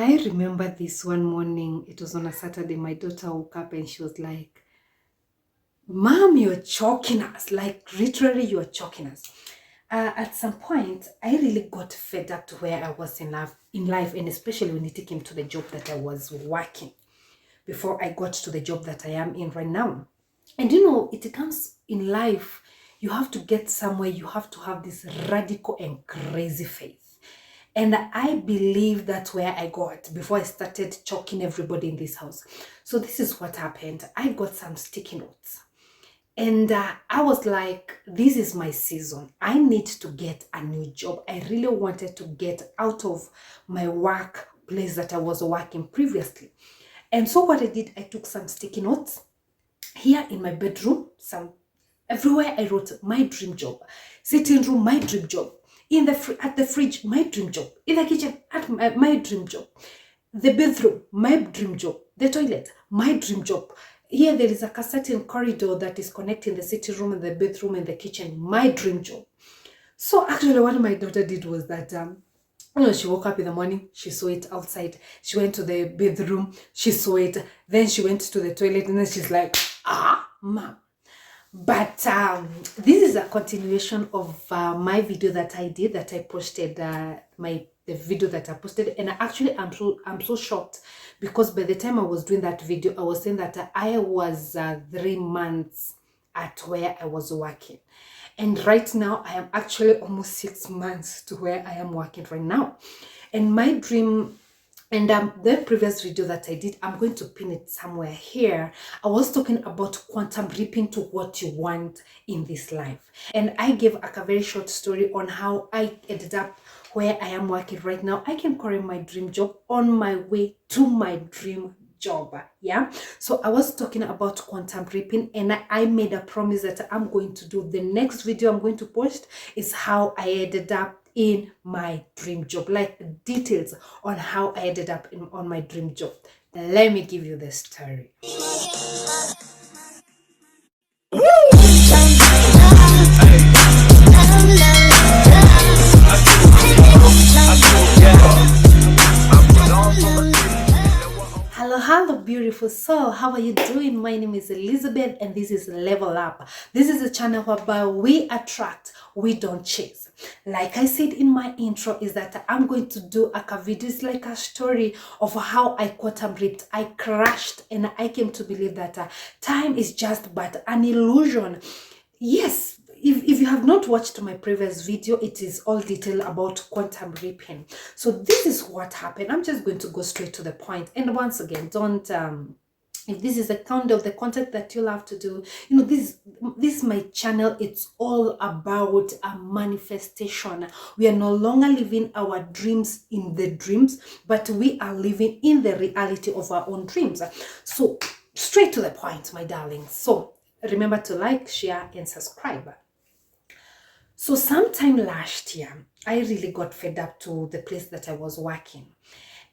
I remember this one morning, it was on a Saturday, my daughter woke up and she was like, Mom, you're choking us. Like, literally, you're choking us. At some point, I really got fed up to where I was in life, and especially when it came to the job that I was working before I got to the job that I am in right now. And it comes in life, you have to get somewhere, you have to have this radical and crazy faith. And I believe that's where I got before I started choking everybody in this house. So this is what happened. I got some sticky notes. And I was like, this is my season. I need to get a new job. I really wanted to get out of my workplace that I was working previously. And so what I did, I took some sticky notes here in my bedroom, everywhere I wrote my dream job. Sitting room, my dream job. At the fridge, my dream job. In the kitchen, my dream job. The bathroom, my dream job. The toilet, my dream job. Here there is a certain corridor that is connecting the sitting room and the bathroom and the kitchen, my dream job. So actually what my daughter did was that she woke up in the morning, she saw it outside. She went to the bathroom, she saw it. Then she went to the toilet and then she's like, Mom. But this is a continuation of my video that I did, that I posted, the video that I posted. And actually I'm so shocked because by the time I was doing that video, I was saying that I was 3 months at where I was working. And right now I am actually almost 6 months to where I am working right now. And my dream, and the previous video that I did, I'm going to pin it somewhere here. I was talking about quantum leaping to what you want in this life. And I gave a very short story on how I ended up where I am working right now. I can call it my dream job, on my way to my dream job. Yeah, so I was talking about quantum leaping, and I made a promise that I'm going to do. The next video I'm going to post is how I ended up in my dream job, like details on how I ended up on my dream job. Let me give you the story. Hello beautiful soul, how are you doing? My name is Elizabeth and this is Level Up. This is a channel whereby we attract, we don't chase. Like I said in my intro, is that I'm going to do a video. It's like a story of how I quantum leaped, I crashed, and I came to believe that time is just but an illusion. Yes, if you have not watched my previous video, it is all detailed about quantum leaping. So this is what happened. I'm just going to go straight to the point. And once again, don't if this is the kind of the content that you'll have to do, this my channel, it's all about a manifestation. We are no longer living our dreams in the dreams, but we are living in the reality of our own dreams. So straight to the point, my darlings. So remember to like, share, and subscribe. So sometime last year, I really got fed up to the place that I was working.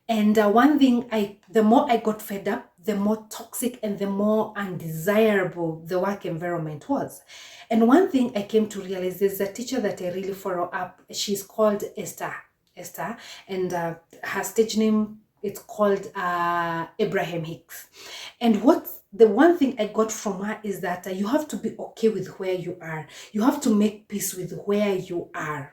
And one thing, the more I got fed up, the more toxic and the more undesirable the work environment was. And one thing I came to realize is a teacher that I really follow up. She's called Esther, and her stage name, it's called Abraham Hicks. And the one thing I got from her is that you have to be okay with where you are. You have to make peace with where you are.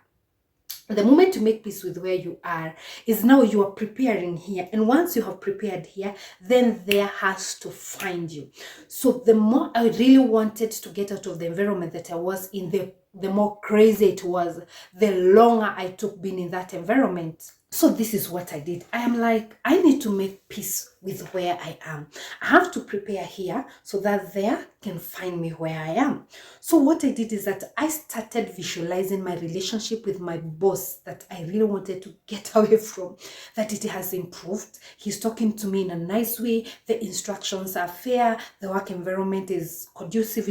The moment you make peace with where you are is now you are preparing here. And once you have prepared here, then there has to find you. So the more I really wanted to get out of the environment that I was in, the more crazy it was, the longer I took being in that environment. So this is what I did. I am like, I need to make peace with where I am. I have to prepare here so that there can find me where I am. So what I did is that I started visualizing my relationship with my boss that I really wanted to get away from, that it has improved. He's talking to me in a nice way. The instructions are fair. The work environment is conducive,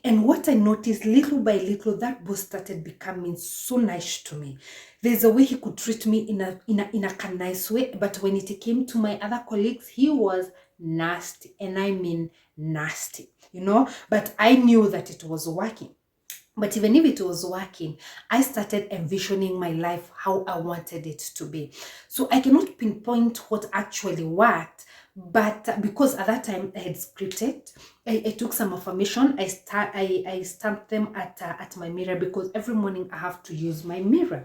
And what I noticed, little by little, that boss started becoming so nice to me. There's a way he could treat me in a nice way, but when it came to my other colleagues, he was nasty, and I mean nasty, But I knew that it was working. But even if it was working, I started envisioning my life how I wanted it to be. So I cannot pinpoint what actually worked, but because at that time I had scripted, I took some affirmation. I stamped them at my mirror, because every morning I have to use my mirror,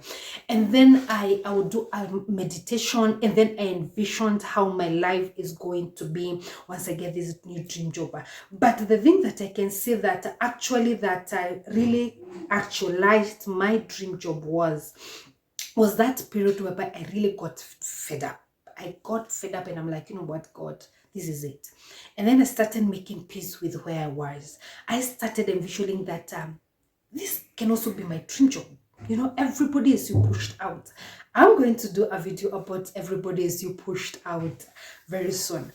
and then I would do a meditation, and then I envisioned how my life is going to be once I get this new dream job. But the thing that I can say that actually that I really actualized my dream job was that period whereby I really got fed up. I got fed up, and I'm like, you know what, God, this is it. And then I started making peace with where I was. I started envisioning that this can also be my dream job. You know, everybody is you pushed out. I'm going to do a video about everybody is you pushed out very soon.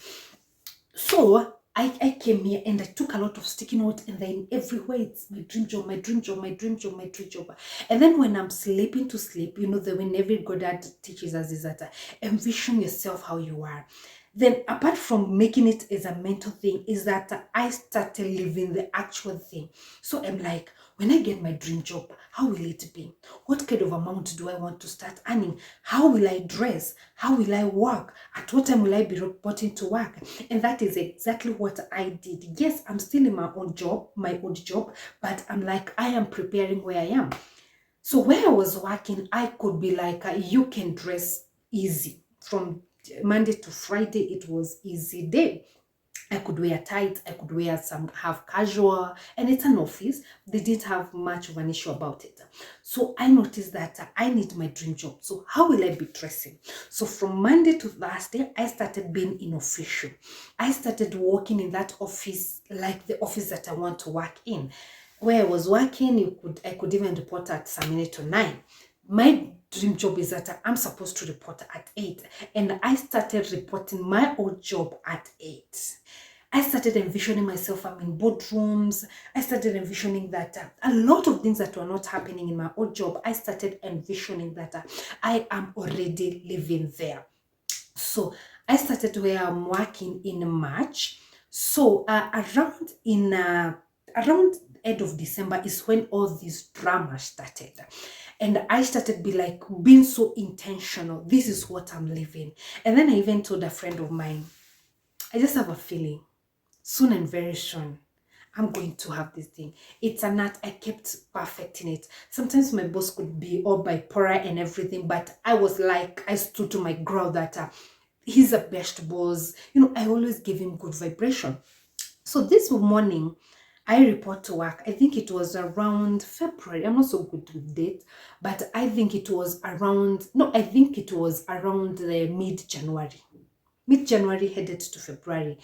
So I came here and I took a lot of sticky notes, and then everywhere it's my dream job, my dream job, my dream job, my dream job. And then when I'm sleeping to sleep, you know, the way every God teaches us is that envision yourself how you are. Then apart from making it as a mental thing, is that I started living the actual thing. So I'm like, when I get my dream job, how will it be? What kind of amount do I want to start earning? How will I dress? How will I work? At what time will I be reporting to work? And that is exactly what I did. Yes, I'm still in my own job, but I'm like, I am preparing where I am. So where I was working, I could be like, you can dress easy. From Monday to Friday, it was easy day. I could wear tights, I could wear some half casual, and it's an office. They didn't have much of an issue about it. So I noticed that I need my dream job. So how will I be dressing? So from Monday to Thursday, I started being inofficial. I started working in that office, like the office that I want to work in. Where I was working, I could even report at some minute to 9. My dream job is that I'm supposed to report at 8, and I started reporting my old job at 8. I started envisioning myself, I'm in boardrooms. I started envisioning that a lot of things that were not happening in my old job, I started envisioning that I am already living there. So I started where I'm working in March. So around end of December is when all this drama started. And I started being so intentional. This is what I'm living. And then I even told a friend of mine, I just have a feeling soon and very soon I'm going to have this thing. It's an art. I kept perfecting it. Sometimes my boss could be all bipolar and everything, but I was like, I stood to my ground that he's a best boss. You know, I always give him good vibration. So this morning, I report to work. I think it was around February. I'm not so good with date, but I think it was around, no, I think it was around the mid-January headed to February.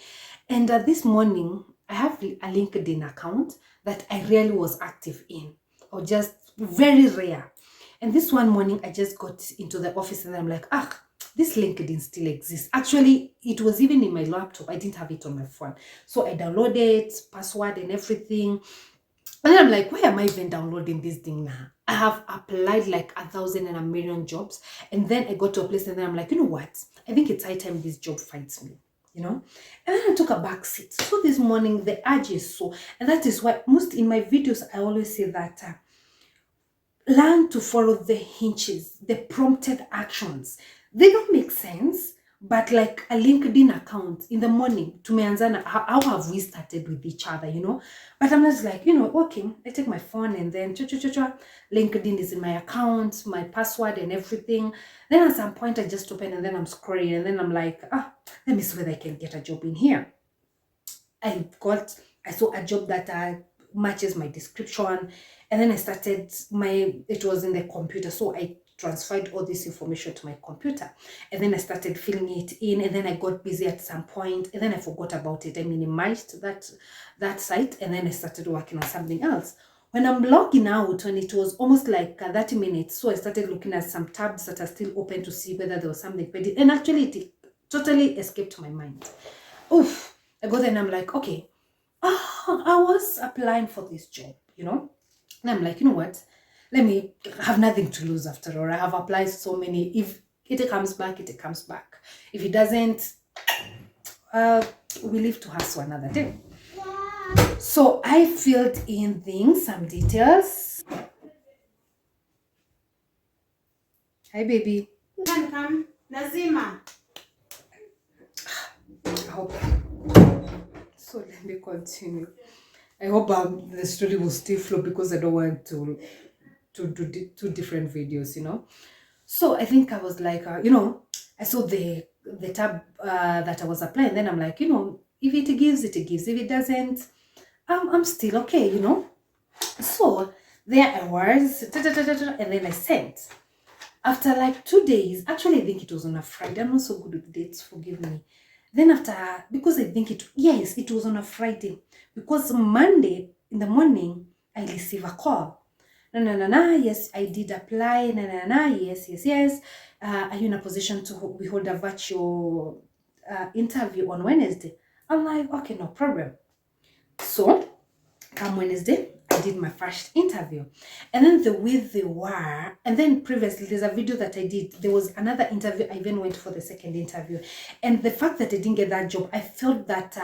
And this morning, I have a LinkedIn account that I really was active in, or just very rare. And this one morning, I just got into the office and I'm like, this LinkedIn still exists. Actually, it was even in my laptop. I didn't have it on my phone. So I downloaded password and everything. And then I'm like, why am I even downloading this thing now? I have applied like 1,000 and a million jobs. And then I got to a place and then I'm like, you know what? I think it's high time this job finds me, you know? And then I took a back seat. So this morning, the urge is so, and that is why most in my videos, I always say that learn to follow the hinges, the prompted actions. They don't make sense, but like a LinkedIn account in the morning, tumeanzana, how have we started with each other, you know? But I'm just like, you know, okay, I take my phone and then LinkedIn is in my account, my password and everything. Then at some point I just open and then I'm scrolling and then I'm like, let me see whether I can get a job in here. I saw a job that matches my description, and then I started it was in the computer, so I transferred all this information to my computer, and then I started filling it in, and then I got busy at some point, and then I forgot about it. I minimized that site, and then I started working on something else. When I'm logging out, when it was almost like 30 minutes, so I started looking at some tabs that are still open to see whether there was something ready, and actually it totally escaped my mind. Oof. I go there and I'm like, okay, I was applying for this job, you know? And I'm like, you know what? Let me have nothing to lose after all. I have applied so many. If it comes back, it comes back. If it doesn't, we live to hustle another day. So I filled in things, some details. Hi, baby. Come, Nazima. I hope. So let me continue. I hope the story will still flow because I don't want to do two different videos, you know. So I think I was like, I saw the tab that I was applying. Then I'm like, if it gives, it gives. If it doesn't, I'm still okay, you know. So there I was, and then I sent. After like 2 days, actually I think it was on a Friday. I'm not so good with dates, forgive me. Then after, because I think yes, it was on a Friday. Because Monday in the morning, I receive a call. No, no, no, no, yes, I did apply. No, no, no, yes, yes, yes. Are you in a position to we hold a virtual interview on Wednesday? I'm like, okay, no problem. So come Wednesday, I did my first interview. And then the way they were, and then previously, there's a video that I did. There was another interview. I then went for the second interview. And the fact that I didn't get that job, I felt that,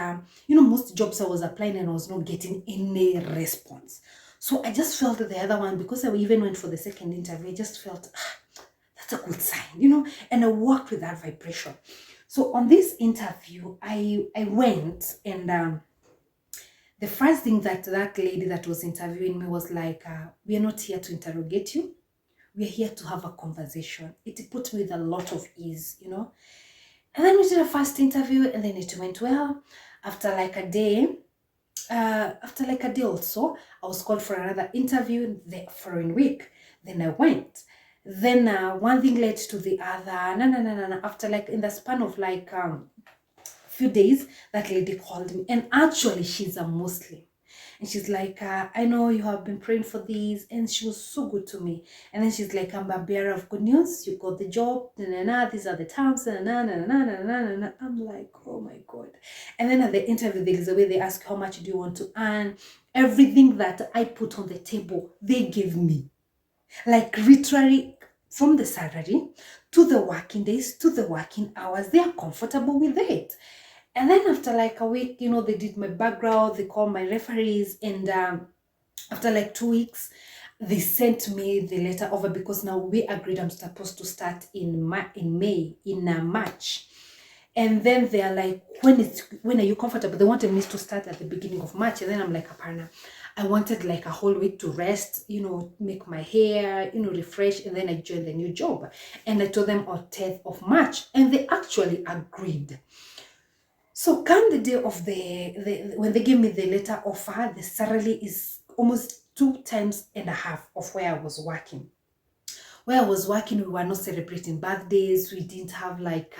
most jobs I was applying and I was not getting any response. So I just felt that the other one, because I even went for the second interview, I just felt, that's a good sign, and I worked with that vibration. So on this interview, I went and the first thing that lady that was interviewing me was like, we are not here to interrogate you. We are here to have a conversation. It put me with a lot of ease, And then we did a first interview and then it went well. After like a day also, I was called for another interview the following week. Then I went. Then one thing led to the other. No. After like in the span of like few days, that lady called me, and actually she's a Muslim, and she's like, I know you have been praying for these, and she was so good to me. And then she's like, I'm a bearer of good news, you got the job, these are the terms, I'm like, oh my God. And then at the interview, there's a way they ask, how much do you want to earn? Everything that I put on the table, they gave me, like literally from the salary to the working days to the working hours. They are comfortable with it. And then after like a week, they did my background, they called my referees, and after like 2 weeks, they sent me the letter over because now we agreed I'm supposed to start in March. And then they're like, when are you comfortable? They wanted me to start at the beginning of March. And then I'm like, Aparna, I wanted like a whole week to rest, make my hair, refresh. And then I joined the new job. And I told them on 10th of March. And they actually agreed. So come the day of when they gave me the letter offer, the salary is almost 2.5 times of where I was working. Where I was working, we were not celebrating birthdays. We didn't have like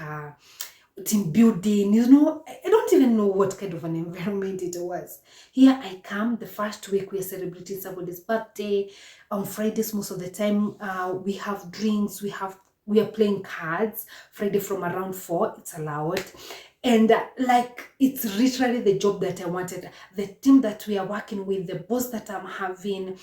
team building. I don't even know what kind of an environment it was. Here I come, the first week we are celebrating somebody's birthday. On Fridays, most of the time, we have drinks. We are playing cards. Friday from around 4, it's allowed. And like, it's literally the job that I wanted. The team that we are working with, the boss that I'm having,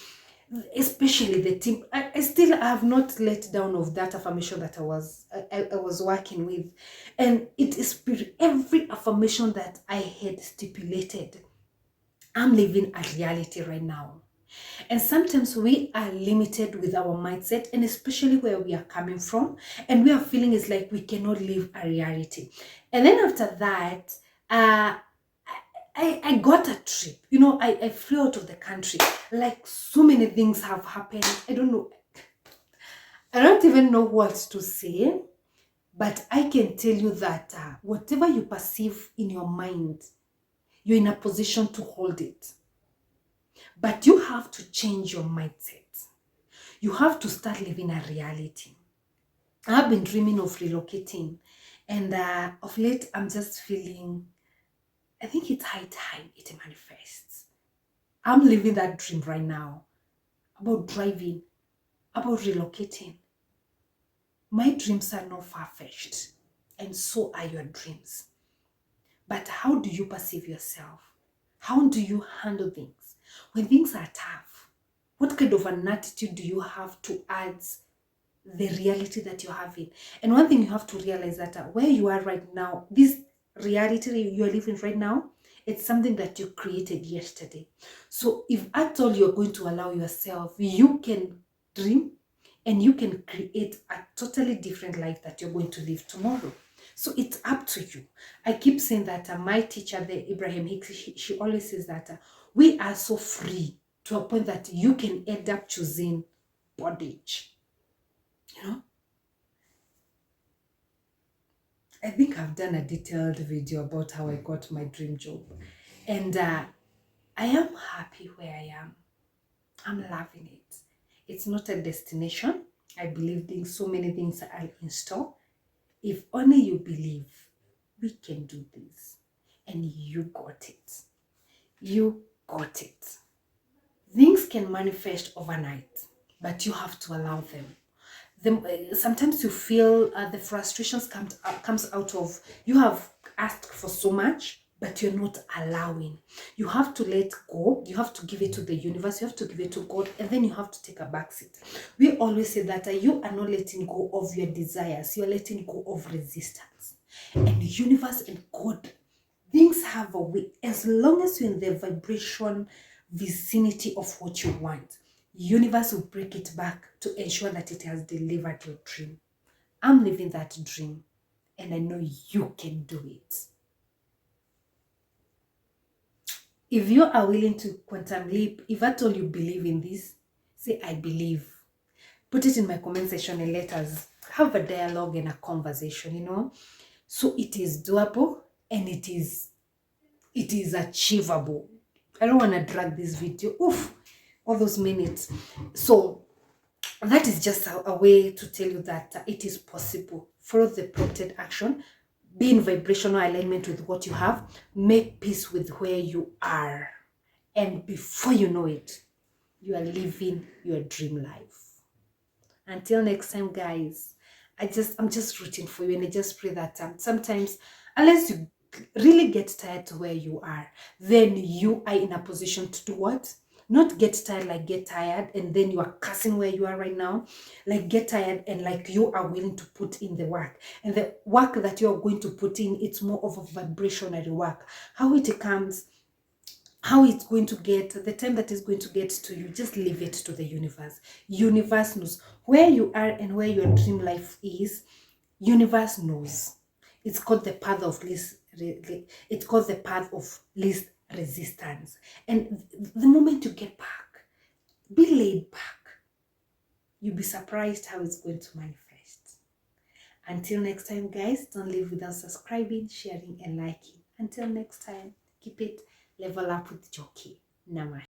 especially the team. I still have not let down of that affirmation that I was working with. And it is every affirmation that I had stipulated. I'm living a reality right now. And sometimes we are limited with our mindset, and especially where we are coming from, and we are feeling it's like we cannot live a reality. And then after that, I got a trip. I flew out of the country. Like, so many things have happened. I don't know. I don't even know what to say. But I can tell you that whatever you perceive in your mind, you're in a position to hold it. But you have to change your mindset. You have to start living a reality. I've been dreaming of relocating. And of late, I'm just feeling, I think it's high time it manifests. I'm living that dream right now. About driving, about relocating. My dreams are not far-fetched. And so are your dreams. But how do you perceive yourself? How do you handle things? When things are tough, what kind of an attitude do you have to add the reality that you're having? And one thing you have to realize that where you are right now, this reality you are living right now, It's something that you created yesterday. So if at all you're going to allow yourself, you can dream and you can create a totally different life that you're going to live tomorrow. So it's up to you. I keep saying that my teacher, the Ibrahim Hicks, she always says that we are so free to a point that you can end up choosing bondage. You know, I think I've done a detailed video about how I got my dream job. And I am happy where I am. I'm loving it. It's not a destination. I believe so many things are in store. If only you believe, we can do this. And you got it. You got it. Things can manifest overnight, but you have to allow them. Sometimes you feel the frustrations comes out of you have asked for so much, but you're not allowing. You have to let go. You have to give it to the universe. You have to give it to God, and then you have to take a back seat. We always say that you are not letting go of your desires. You are letting go of resistance. And the universe and God, things have a way. As long as you're in the vibration vicinity of what you want, universe will break it back to ensure that it has delivered your dream. I'm living that dream, and I know you can do it. If you are willing to quantum leap, if at all you believe in this, say I believe. Put it in my comment section and let us have a dialogue and a conversation, you know. So it is doable and it is achievable. I don't want to drag this video. Oof, all those minutes. So that is just a way to tell you that it is possible. Follow the prompted action. Be in vibrational alignment with what you have. Make peace with where you are. And before you know it, you are living your dream life. Until next time, guys, I'm just rooting for you, and I just pray that sometimes, unless you really get tired to where you are, then you are in a position to do what? Not get tired, like get tired and then you are cussing where you are right now. Like get tired and like you are willing to put in the work. And the work that you are going to put in, it's more of a vibrational work. How it comes, how it's going to get, the time that is going to get to you, just leave it to the universe. Universe knows where you are and where your dream life is. Universe knows. It's called the path of least. It's called the path of least resistance. And the moment you get back, be laid back. You'll be surprised how it's going to manifest. Until next time, guys, don't leave without subscribing, sharing, and liking. Until next time, keep it level up with Njoki. Namaste.